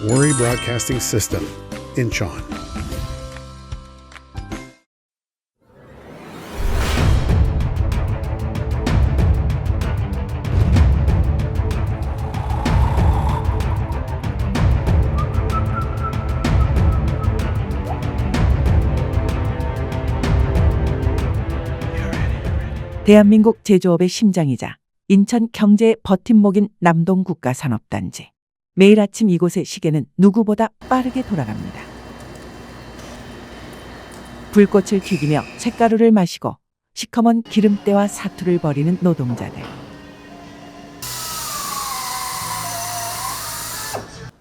Worry Broadcasting System, Incheon. 대한민국 제조업의 심장이자 인천 경제의 버팀목인 남동국가산업단지. 매일 아침 이곳의 시계는 누구보다 빠르게 돌아갑니다. 불꽃을 튀기며 쇳가루를 마시고 시커먼 기름때와 사투를 벌이는 노동자들.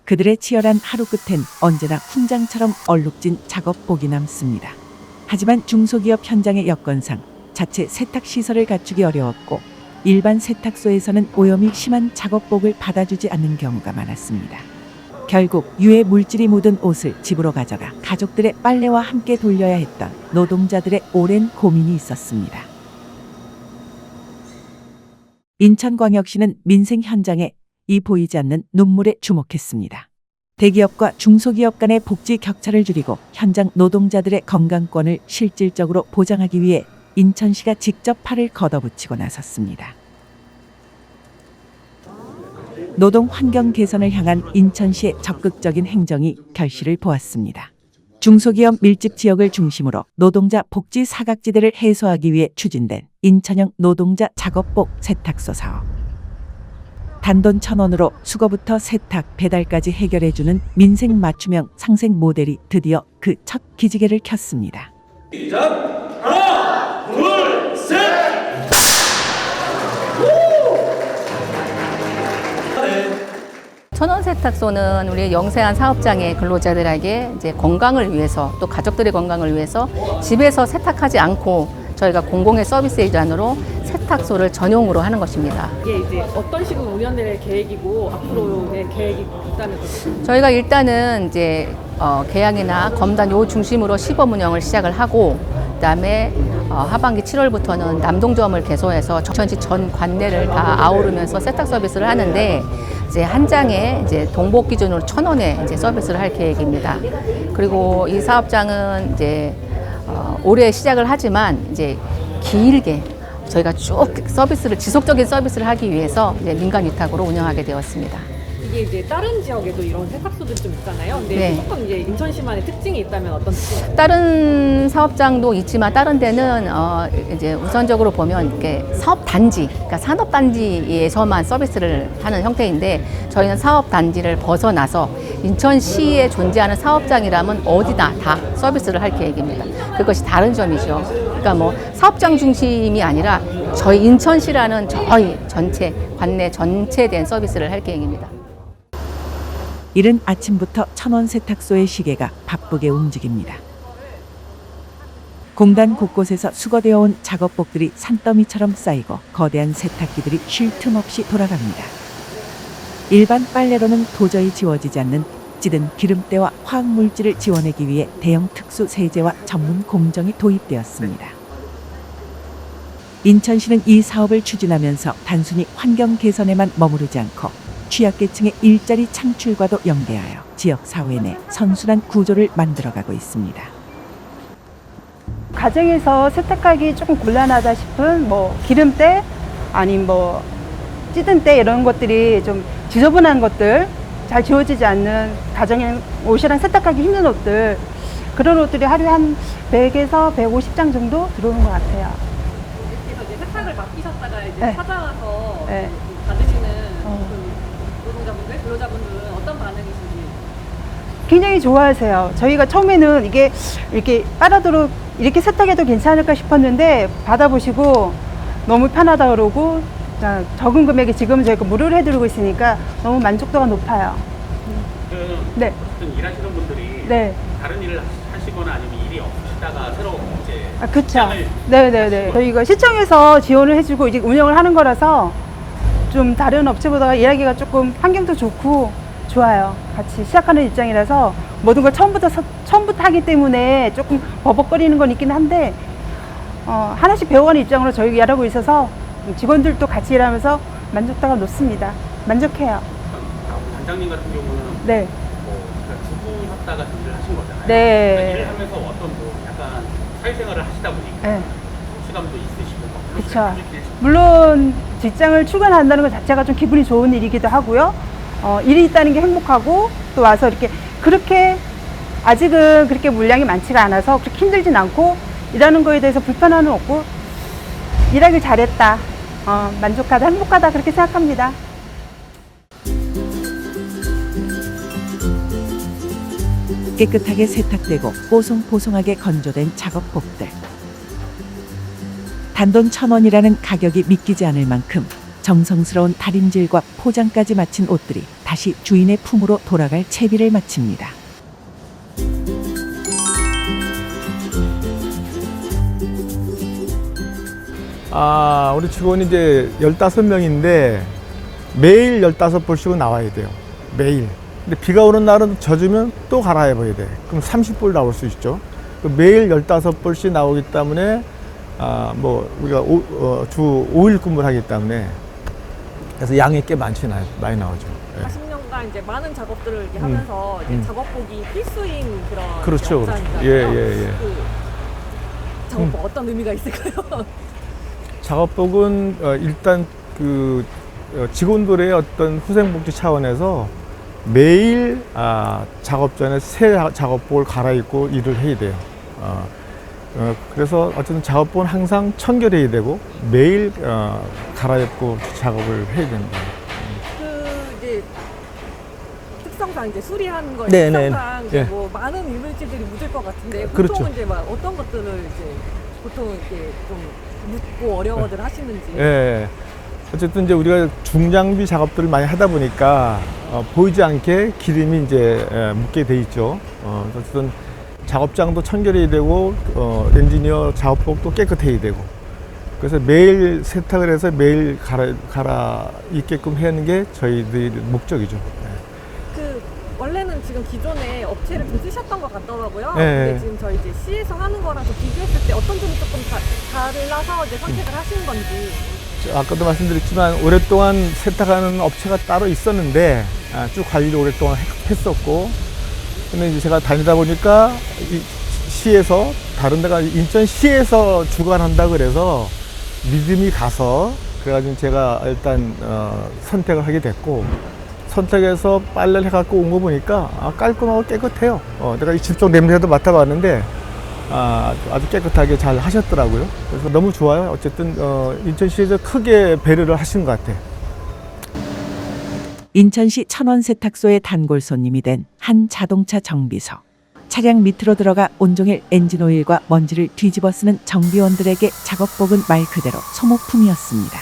그들의 치열한 하루 끝엔 언제나 훈장처럼 얼룩진 작업복이 남습니다. 하지만 중소기업 현장의 여건상 자체 세탁시설을 갖추기 어려웠고 일반 세탁소에서는 오염이 심한 작업복을 받아주지 않는 경우가 많았습니다. 결국 유해 물질이 묻은 옷을 집으로 가져가 가족들의 빨래와 함께 돌려야 했던 노동자들의 오랜 고민이 있었습니다. 인천광역시는 민생 현장에 이 보이지 않는 눈물에 주목했습니다. 대기업과 중소기업 간의 복지 격차를 줄이고 현장 노동자들의 건강권을 실질적으로 보장하기 위해 인천시가 직접 팔을 걷어붙이고 나섰습니다. 노동 환경 개선을 향한 인천시의 적극적인 행정이 결실을 보았습니다. 중소기업 밀집 지역을 중심으로 노동자 복지 사각지대를 해소하기 위해 추진된 인천형 노동자 작업복 세탁소 사업. 단돈 1,000원으로 수거부터 세탁, 배달까지 해결해주는 민생 맞춤형 상생 모델이 드디어 그 첫 기지개를 켰습니다. 시작! 하나, 둘, 셋! 천원세탁소는 우리 영세한 사업장의 근로자들에게 이제 건강을 위해서 또 가족들의 건강을 위해서 집에서 세탁하지 않고 저희가 공공의 서비스 일환으로 세탁소를 전용으로 하는 것입니다. 이게 이제 어떤 식으로 운영될 계획이고 앞으로의 계획이 있다면 어떻습니까? 저희가 일단은 이제 계양이나 검단 요 중심으로 시범 운영을 시작을 하고 그다음에 하반기 7월부터는 남동점을 개소해서 전시 전 관내를 다 아우르면서 세탁 서비스를 하는데 이제 한 장에 이제 동복 기준으로 1,000원에 이제 서비스를 할 계획입니다. 그리고 이 사업장은 이제 올해 시작을 하지만 이제 길게 저희가 쭉 서비스를 지속적인 서비스를 하기 위해서 이제 민간 위탁으로 운영하게 되었습니다. 이게 이제 다른 지역에도 이런 세탁소들이 좀 있잖아요. 근데 네. 조금 이제 인천시만의 특징이 있다면 어떤 특징일까요? 다른 사업장도 있지만 다른 데는 이제 우선적으로 보면 이렇게 사업 단지, 그러니까 산업 단지에서만 서비스를 하는 형태인데 저희는 사업 단지를 벗어나서 인천시에 존재하는 사업장이라면 어디나 다 서비스를 할 계획입니다. 그것이 다른 점이죠. 그러니까 뭐 사업장 중심이 아니라 저희 인천시라는 저희 전체 관내 전체된 서비스를 할 계획입니다. 이른 아침부터 1,000원 세탁소의 시계가 바쁘게 움직입니다. 공단 곳곳에서 수거되어 온 작업복들이 산더미처럼 쌓이고 거대한 세탁기들이 쉴 틈 없이 돌아갑니다. 일반 빨래로는 도저히 지워지지 않는 찌든 기름때와 화학물질을 지워내기 위해 대형 특수 세제와 전문 공정이 도입되었습니다. 인천시는 이 사업을 추진하면서 단순히 환경 개선에만 머무르지 않고 취약계층의 일자리 창출과도 연계하여 지역 사회 내 선순환 구조를 만들어가고 있습니다. 가정에서 세탁하기 조금 곤란하다 싶은 뭐 기름때 아니면 뭐 찌든 때 이런 것들이 좀 지저분한 것들, 잘 지워지지 않는 가정에 옷이랑 세탁하기 힘든 옷들, 그런 옷들이 하루에 한 100에서 150장 정도 들어오는 것 같아요. 그래서 이제 세탁을 맡기셨다가 이제 네. 찾아와서 네. 받으시는 노동자분들, 근로자분들은 어떤 반응이신지? 굉장히 좋아하세요. 저희가 처음에는 이게 이렇게 빨아도록 이렇게 세탁해도 괜찮을까 싶었는데 받아보시고 너무 편하다 그러고 적은 금액에 지금 저희가 무료로 해드리고 있으니까 너무 만족도가 높아요. 네. 어쨌든 일하시는 분들이 네. 다른 일을 하시거나 아니면 일이 없으시다가 새로 이제 그렇죠. 네네네. 저희가 시청에서 지원을 해주고 이제 운영을 하는 거라서 좀 다른 업체보다 일하기가 조금 환경도 좋고 좋아요. 같이 시작하는 입장이라서 모든 걸 처음부터 하기 때문에 조금 버벅거리는 건 있긴 한데 하나씩 배워가는 입장으로 저희가 일하고 있어서 직원들도 같이 일하면서 만족도가 높습니다. 만족해요. 단장님 같은 경우는 네. 그러니까 두 분이 하다가 일을 하신 거잖아요. 네. 그러니까 일을 하면서 어떤 뭐 약간 사회생활을 하시다 보니까 네. 성취감도 있으시고 막 그쵸. 느끼실 물론 직장을 출근한다는 것 자체가 좀 기분이 좋은 일이기도 하고요. 일이 있다는 게 행복하고 또 와서 이렇게 그렇게 아직은 그렇게 물량이 많지가 않아서 그렇게 힘들진 않고 일하는 거에 대해서 불편함은 없고 일하길 잘했다. 만족하다, 행복하다 그렇게 생각합니다. 깨끗하게 세탁되고 뽀송뽀송하게 건조된 작업복들. 단돈 1,000원이라는 가격이 믿기지 않을 만큼 정성스러운 다림질과 포장까지 마친 옷들이 다시 주인의 품으로 돌아갈 채비를 마칩니다. 우리 직원이 이제 15명인데 매일 15벌씩은 나와야 돼요. 매일. 근데 비가 오는 날은 젖으면 또 갈아입어야 돼. 그럼 30벌 나올 수 있죠. 매일 15벌씩 나오기 때문에 우리가 주 5일 근무를 하기 때문에 그래서 양이 꽤 많이 나오죠. 예. 40년간 이제 많은 작업들을 이렇게 하면서 이제 작업복이 필수인 그런 그렇죠. 업장이잖아요. 예. 그 작업복 어떤 의미가 있을까요? 작업복은 일단 그 직원들의 어떤 후생복지 차원에서 매일 작업 전에 새 작업복을 갈아입고 일을 해야 돼요. 그래서 어쨌든 작업복은 항상 청결해야 되고 매일 갈아입고 작업을 해야 됩니다. 그 이제 특성상 이제 수리한 거 네, 특성상 네. 이제 예. 뭐 많은 이물질들이 묻을 것 같은데 보통 그렇죠. 이제 막 어떤 것들을 이제 보통 이렇게 좀 묻고 어려워들 하시는지. 예. 어쨌든 이제 우리가 중장비 작업들을 많이 하다 보니까 보이지 않게 기름이 이제 묻게 돼 있죠. 어쨌든 작업장도 청결해야 되고 엔지니어 작업복도 깨끗해야 되고 그래서 매일 세탁을 해서 매일 갈아 입게끔 하는 게 저희들의 목적이죠. 그 원래는 지금 기존에 업체를 좀 쓰셨던 것 같더라고요. 네. 근데 지금 저희 이제 시에서 하는 거랑 좀 비교했을 때 어떤 점이 조금 달라서 이제 선택을 하신 건지. 아까도 말씀드렸지만 오랫동안 세탁하는 업체가 따로 있었는데 쭉 관리를 오랫동안 했었고 근데 이제 제가 다니다 보니까 이 시에서 다른 데가 인천시에서 주관한다 그래서 믿음이 가서 그래가지고 제가 일단 선택을 하게 됐고 선택해서 빨래를 해갖고 온 거 보니까 깔끔하고 깨끗해요. 내가 이 집속 냄새도 맡아봤는데 아주 깨끗하게 잘 하셨더라고요. 그래서 너무 좋아요. 어쨌든 인천시에서 크게 배려를 하신 것 같아요. 인천시 천원 세탁소의 단골 손님이 된 한 자동차 정비소. 차량 밑으로 들어가 온종일 엔진오일과 먼지를 뒤집어 쓰는 정비원들에게 작업복은 말 그대로 소모품이었습니다.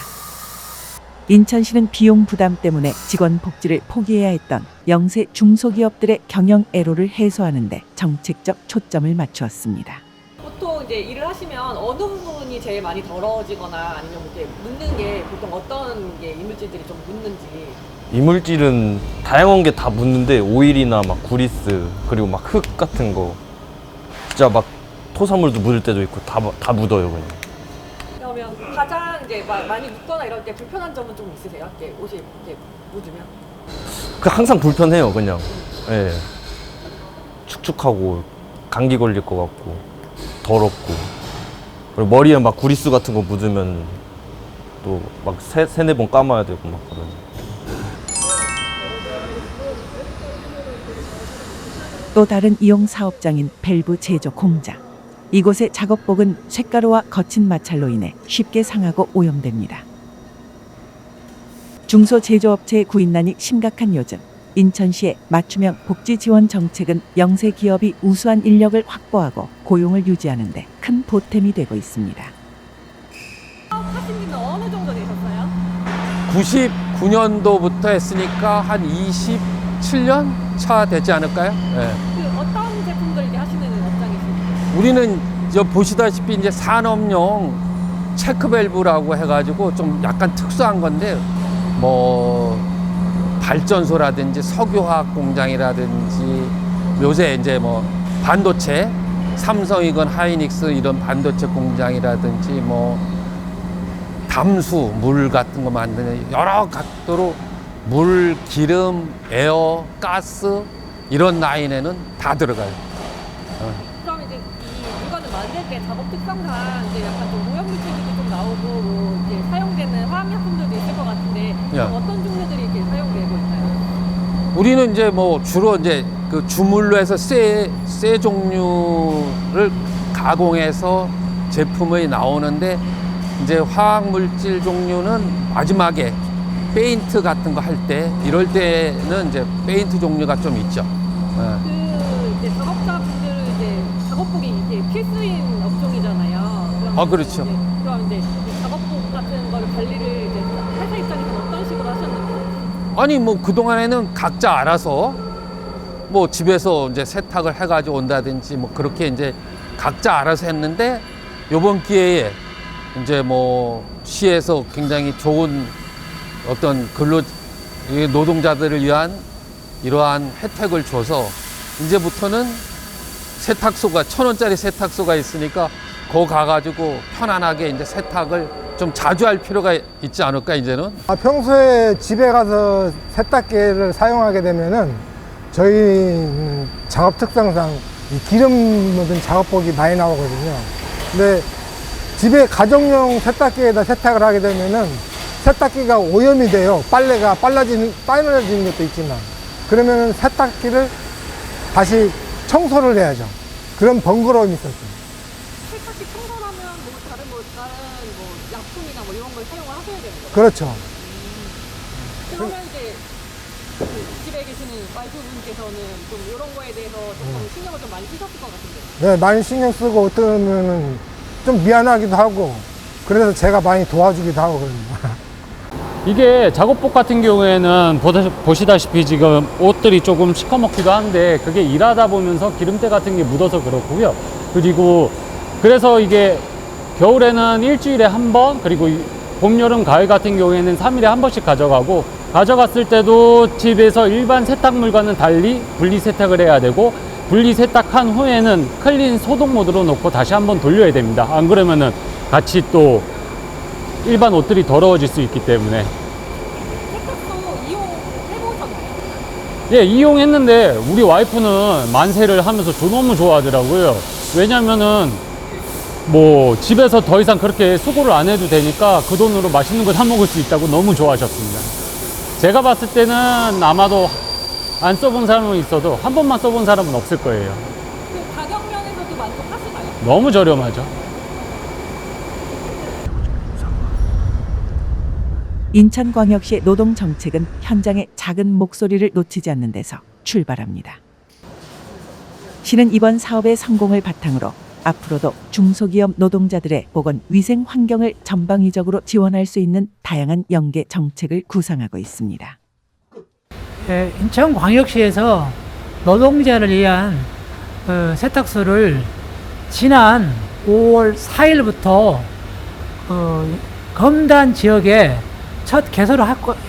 인천시는 비용 부담 때문에 직원 복지를 포기해야 했던 영세 중소기업들의 경영 애로를 해소하는 데 정책적 초점을 맞추었습니다. 보통 이제 일을 하시면 어느 부분이 제일 많이 더러워지거나 아니면 이렇게 묻는 게 보통 어떤 게 이물질들이 좀 묻는지. 이물질은 다양한 게 다 묻는데 오일이나 막 구리스 그리고 막 흙 같은 거 진짜 막 토사물도 묻을 때도 있고 다 묻어요 그냥. 그러면 가장 이제 많이 묻거나 이럴 때 불편한 점은 좀 있으세요? 이렇게 옷이 이렇게 묻으면? 그 항상 불편해요 그냥. 예. 축축하고 감기 걸릴 것 같고 더럽고 그리고 머리에 막 구리스 같은 거 묻으면 또 막 세네 번 감아야 되고 막 그러죠. 또 다른 이용 사업장인 밸브 제조 공장. 이곳의 작업복은 쇳가루와 거친 마찰로 인해 쉽게 상하고 오염됩니다. 중소제조업체의 구인난이 심각한 요즘 인천시의 맞춤형 복지 지원 정책은 영세 기업이 우수한 인력을 확보하고 고용을 유지하는 데 큰 보탬이 되고 있습니다. 하신 지는 어느 정도 되셨어요? 99년도부터 했으니까 한 27년 차 되지 않을까요? 네. 그 어떤 제품들 이렇게 하시는 업장이신가요? 우리는 보시다시피 이제 산업용 체크밸브라고 해가지고 좀 약간 특수한 건데 뭐 발전소라든지 석유화학 공장이라든지 요새 이제 뭐 반도체 삼성이건 하이닉스 이런 반도체 공장이라든지 뭐 담수 물 같은 거 만드는 여러 각도로 물, 기름, 에어, 가스 이런 라인에는 다 들어가요. 그럼 이제 이 물건을 만들 때 작업 특성상 이제 약간 좀 오염 물질들도 좀 나오고 뭐 이제 사용되는 화학약품들도 있을 것 같은데 그럼 어떤 종류들이 이렇게 사용되고 있나요? 우리는 이제 뭐 주로 이제 그 주물로 해서 쇠 종류를 가공해서 제품이 나오는데 이제 화학 물질 종류는 마지막에 페인트 같은 거 할 때 이럴 때는 이제 페인트 종류가 좀 있죠. 그 이제 작업자분들은 이제 작업복이 이제 필수인 업종이잖아요. 그렇죠. 그럼 이제 이 작업복 같은 걸 관리를 이제 회사 입장에서는 어떤 식으로 하셨는지? 아니 뭐 그동안에는 각자 알아서 뭐 집에서 이제 세탁을 해가지고 온다든지 뭐 그렇게 이제 각자 알아서 했는데 요번 기회에 이제 뭐 시에서 굉장히 좋은 어떤 노동자들을 위한 이러한 혜택을 줘서 이제부터는 세탁소가 1,000원짜리 세탁소가 있으니까 거 가가지고 편안하게 이제 세탁을 좀 자주 할 필요가 있지 않을까 이제는. 평소에 집에 가서 세탁기를 사용하게 되면은 저희 작업 특성상 이 기름 묻은 작업복이 많이 나오거든요. 근데 집에 가정용 세탁기에다 세탁을 하게 되면은 세탁기가 오염이 돼요. 빨래가 빨라지는 것도 있지만 그러면은 세탁기를 다시 청소를 해야죠. 그런 번거로움이 있었죠. 세탁기 청소하면 뭐 다른 약품이나 뭐 이런 걸 사용을 하셔야 되는 거예요? 그렇죠. 그러면 이제 그 집에 계시는 와이프분께서는 좀 이런 거에 대해서 조금 신경을 좀 많이 쓰셨을 것 같은데. 네, 많이 신경 쓰고 어떠면은 좀 미안하기도 하고 그래서 제가 많이 도와주기도 하고 그럽니다. 이게 작업복 같은 경우에는 보시다시피 지금 옷들이 조금 시커멓기도 한데 그게 일하다 보면서 기름때 같은 게 묻어서 그렇고요. 그리고 그래서 이게 겨울에는 일주일에 한 번, 그리고 봄, 여름, 가을 같은 경우에는 3일에 한 번씩 가져가고, 가져갔을 때도 집에서 일반 세탁물과는 달리 분리 세탁을 해야 되고, 분리 세탁한 후에는 클린 소독 모드로 놓고 다시 한번 돌려야 됩니다. 안 그러면은 같이 또 일반 옷들이 더러워질 수 있기 때문에. 세탁소 이용해보셨나요? 예, 이용했는데 우리 와이프는 만세를 하면서 너무 좋아하더라고요. 왜냐면은 뭐 집에서 더 이상 그렇게 수고를 안 해도 되니까 그 돈으로 맛있는 거 사 먹을 수 있다고 너무 좋아하셨습니다. 제가 봤을 때는 아마도 안 써본 사람은 있어도 한 번만 써본 사람은 없을 거예요. 그 가격 면에서도 만족하시나요? 너무 저렴하죠. 인천광역시의 노동정책은 현장의 작은 목소리를 놓치지 않는 데서 출발합니다. 시는 이번 사업의 성공을 바탕으로 앞으로도 중소기업 노동자들의 보건 위생 환경을 전방위적으로 지원할 수 있는 다양한 연계 정책을 구상하고 있습니다. 예, 인천광역시에서 노동자를 위한 세탁소를 지난 5월 4일부터 검단 지역에 첫 개소를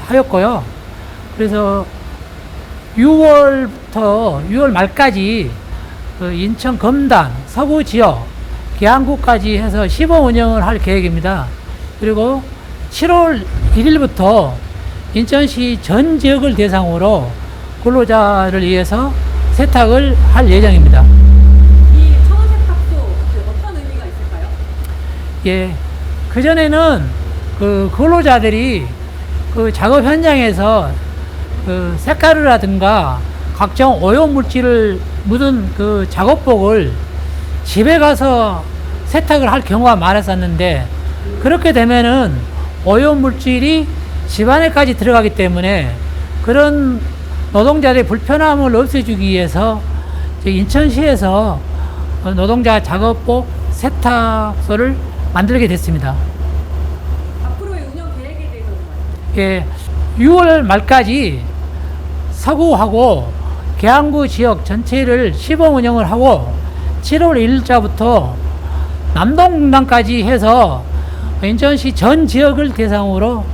하였고요. 그래서 6월 말까지 인천 검단 서구 지역 계양구까지 해서 시범 운영을 할 계획입니다. 그리고 7월 1일부터 인천시 전 지역을 대상으로 근로자를 위해서 세탁을 할 예정입니다. 이 천원 세탁소 어떤 의미가 있을까요? 예, 그전에는 그 근로자들이 그 작업 현장에서 그 색가루라든가 각종 오염 물질을 묻은 그 작업복을 집에 가서 세탁을 할 경우가 많았었는데, 그렇게 되면은 오염 물질이 집안에까지 들어가기 때문에 그런 노동자들의 불편함을 없애주기 위해서 인천시에서 노동자 작업복 세탁소를 만들게 됐습니다. 앞으로의 운영 계획에 대해서는 예, 6월 말까지 서구하고 계양구 지역 전체를 시범 운영을 하고 7월 1일자부터 남동공단까지 해서 인천시 전 지역을 대상으로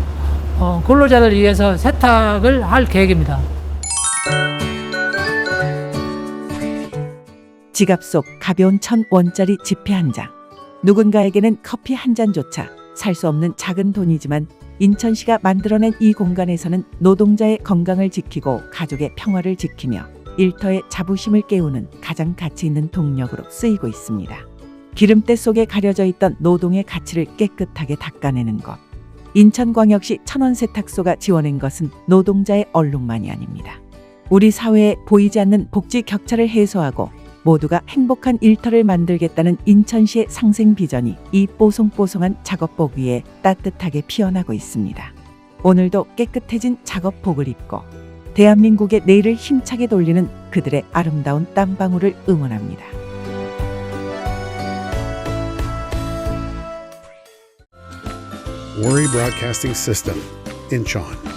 근로자를 위해서 세탁을 할 계획입니다. 지갑 속 가벼운 1,000원짜리 지폐 한 장. 누군가에게는 커피 한 잔조차 살 수 없는 작은 돈이지만 인천시가 만들어낸 이 공간에서는 노동자의 건강을 지키고 가족의 평화를 지키며 일터의 자부심을 깨우는 가장 가치 있는 동력으로 쓰이고 있습니다. 기름때 속에 가려져 있던 노동의 가치를 깨끗하게 닦아내는 것. 인천광역시 천원세탁소가 지원한 것은 노동자의 얼룩만이 아닙니다. 우리 사회에 보이지 않는 복지 격차를 해소하고 모두가 행복한 일터를 만들겠다는 인천시의 상생 비전이 이 뽀송뽀송한 작업복 위에 따뜻하게 피어나고 있습니다. 오늘도 깨끗해진 작업복을 입고 대한민국의 내일을 힘차게 돌리는 그들의 아름다운 땀방울을 응원합니다. Worry Broadcasting System, Incheon.